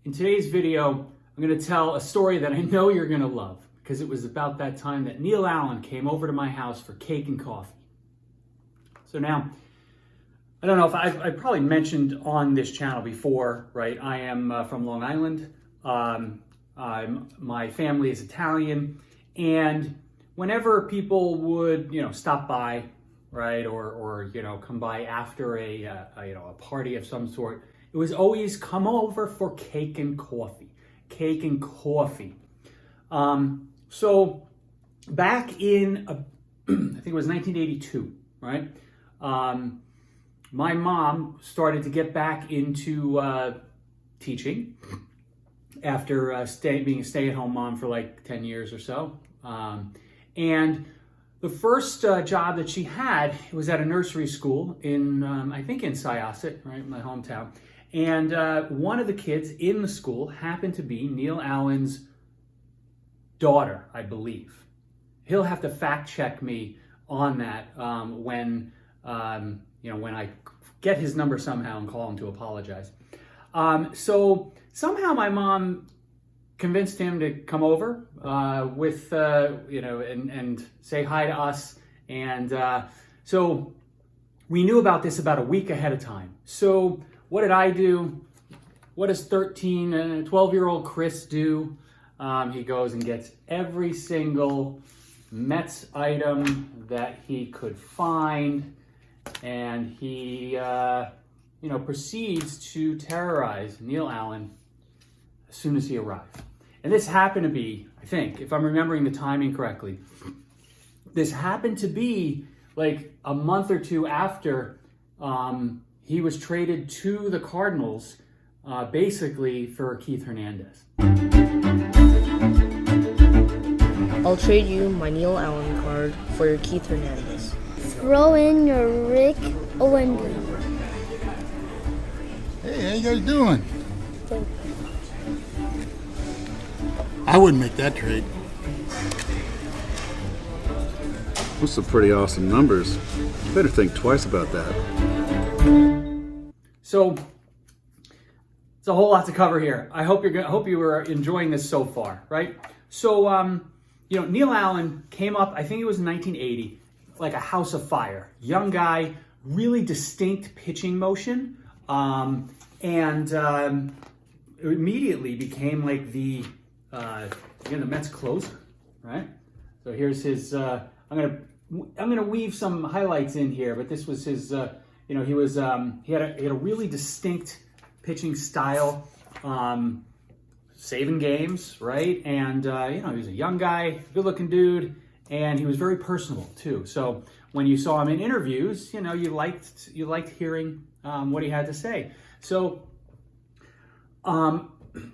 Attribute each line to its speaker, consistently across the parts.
Speaker 1: In today's video, I'm going to tell a story that I know you're going to love because it was about that time that Neil Allen came over to my house for cake and coffee. So now, I don't know if I probably mentioned on this channel before, right? I am from Long Island. My family is Italian, and whenever people would, stop by, right, or come by after a party of some sort, it was always come over for cake and coffee. Cake and coffee. So back in, I think it was 1982, right? My mom started to get back into teaching after being a stay-at-home mom for like 10 years or so. And the first job that she had was at a nursery school in, I think in Syosset, right, my hometown. And one of the kids in the school happened to be Neil Allen's daughter, I believe. He'll have to fact check me on that when I get his number somehow and call him to apologize. So somehow my mom convinced him to come over and say hi to us. And so we knew about this about a week ahead of time. So what did I do? What does 12-year-old Chris do? He goes and gets every single Mets item that he could find, and he proceeds to terrorize Neil Allen as soon as he arrived. And this happened to be, I think, if I'm remembering the timing correctly, this happened to be like a month or two after he was traded to the Cardinals, basically for Keith Hernandez.
Speaker 2: I'll trade you my Neil Allen card for your Keith Hernandez.
Speaker 3: Throw in your Rick Owens.
Speaker 4: Hey, how you guys doing? I wouldn't make that trade.
Speaker 5: Those are some pretty awesome numbers. You better think twice about that.
Speaker 1: So it's a whole lot to cover here. I hope you were enjoying this so far, right? So Neil Allen came up, I think it was in 1980, like a house of fire. Young guy, really distinct pitching motion, and immediately became like the Mets closer, right? So here's his. I'm gonna weave some highlights in here, but this was his. He had a really distinct pitching style, saving games, right? And he was a young guy, good-looking dude, and he was very personable too. So when you saw him in interviews, you liked hearing what he had to say. So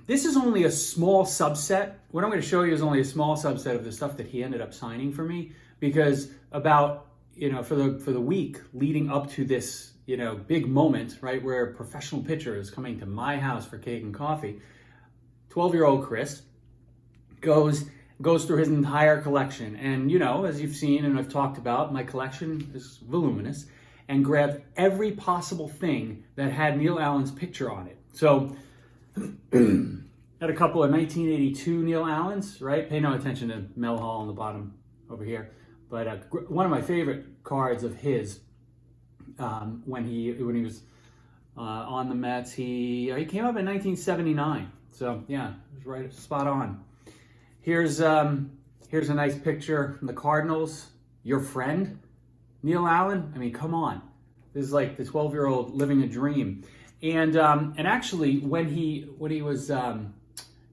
Speaker 1: this is only a small subset. What I'm going to show you is only a small subset of the stuff that he ended up signing for me, because about for the week leading up to this big moment, right, where a professional pitcher is coming to my house for cake and coffee, 12-year-old Chris goes through his entire collection, and as you've seen and I've talked about, my collection is voluminous, and grabbed every possible thing that had Neil Allen's picture on it. So had a couple of 1982 Neil Allens, right? Pay no attention to Mel Hall on the bottom over here, but one of my favorite cards of his, when he was on the Mets, he came up in 1979. So yeah, it was right spot on. Here's a nice picture from the Cardinals. Your friend, Neil Allen. I mean, come on. This is like the 12-year-old living a dream. And actually, when he was,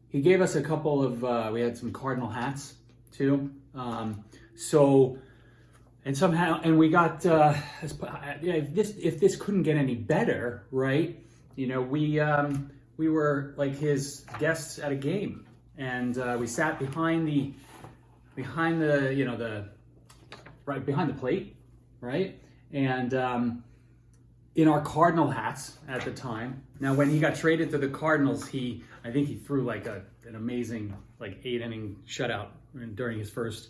Speaker 1: he gave us a couple of, we had some Cardinal hats too. And we got, if this couldn't get any better, right? We were like his guests at a game, and we sat behind the plate, right? And in our Cardinal hats at the time. Now, when he got traded to the Cardinals, I think he threw like an amazing 8-inning shutout during his first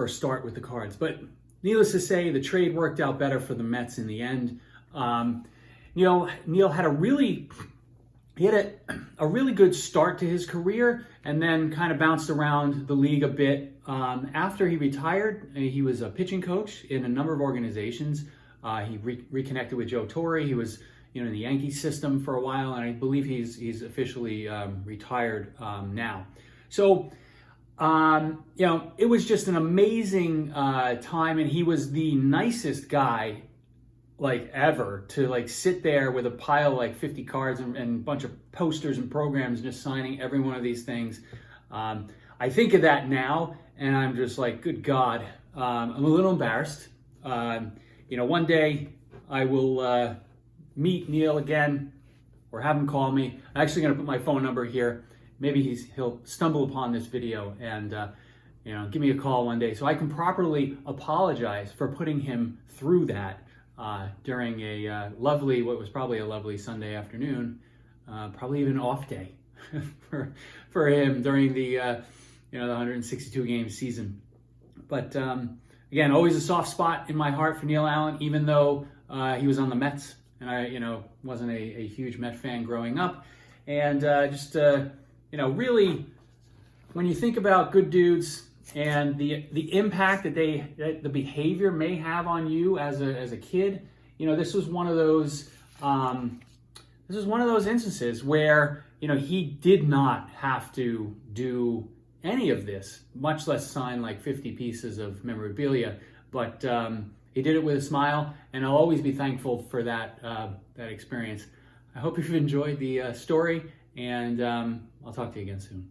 Speaker 1: start with the Cards. But needless to say, the trade worked out better for the Mets in the end. Neil had a really he had a really good start to his career and then kind of bounced around the league a bit. After he retired, he was a pitching coach in a number of organizations. He reconnected with Joe Torre. He was in the Yankee system for a while, and I believe he's officially retired now. So, it was just an amazing time, and he was the nicest guy like ever to like sit there with a pile of like 50 cards and a bunch of posters and programs, just signing every one of these things. I think of that now and I'm just like, good God, I'm a little embarrassed. One day I will meet Neil again or have him call me. I'm actually going to put my phone number here. Maybe he'll stumble upon this video and give me a call one day so I can properly apologize for putting him through that during what was probably a lovely Sunday afternoon, probably even an off day for him during the 162 game season. But again, always a soft spot in my heart for Neil Allen, even though he was on the Mets and I wasn't a huge Met fan growing up. And really, when you think about good dudes and the impact that the behavior may have on you as a kid, this was one of those instances where he did not have to do any of this, much less sign like 50 pieces of memorabilia, but he did it with a smile, and I'll always be thankful for that experience. I hope you've enjoyed the story, and I'll talk to you again soon.